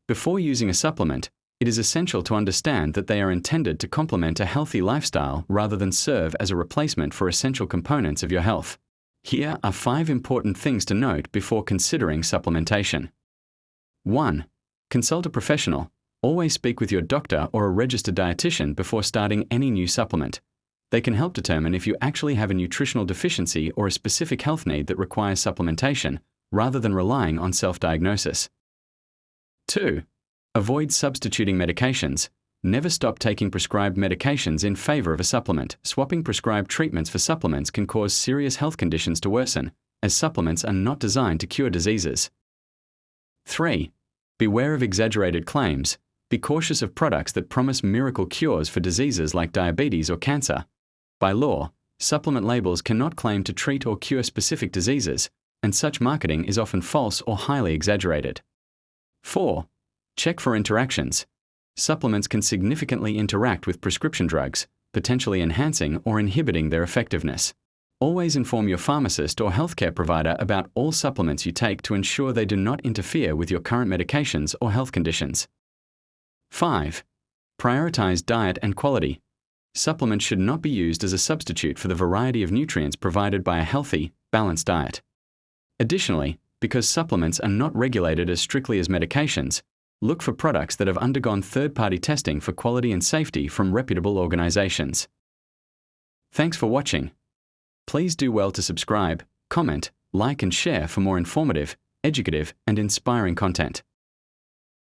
Before using a supplement, it is essential to understand that they are intended to complement a healthy lifestyle rather than serve as a replacement for essential components of your health. Here are 5 important things to note before considering supplementation. 1. Consult a professional. Always speak with your doctor or a registered dietitian before starting any new supplement. They can help determine if you actually have a nutritional deficiency or a specific health need that requires supplementation, rather than relying on self-diagnosis. 2. Avoid substituting medications. Never stop taking prescribed medications in favor of a supplement. Swapping prescribed treatments for supplements can cause serious health conditions to worsen, as supplements are not designed to cure diseases. 3. Beware of exaggerated claims. Be cautious of products that promise miracle cures for diseases like diabetes or cancer. By law, supplement labels cannot claim to treat or cure specific diseases, and such marketing is often false or highly exaggerated. 4. Check for interactions. Supplements can significantly interact with prescription drugs, potentially enhancing or inhibiting their effectiveness. Always inform your pharmacist or healthcare provider about all supplements you take to ensure they do not interfere with your current medications or health conditions. 5. Prioritize diet and quality. Supplements should not be used as a substitute for the variety of nutrients provided by a healthy, balanced diet. Additionally, because supplements are not regulated as strictly as medications, look for products that have undergone third-party testing for quality and safety from reputable organizations. Thanks for watching. Please do well to subscribe, comment, like and share for more informative, educative, and inspiring content.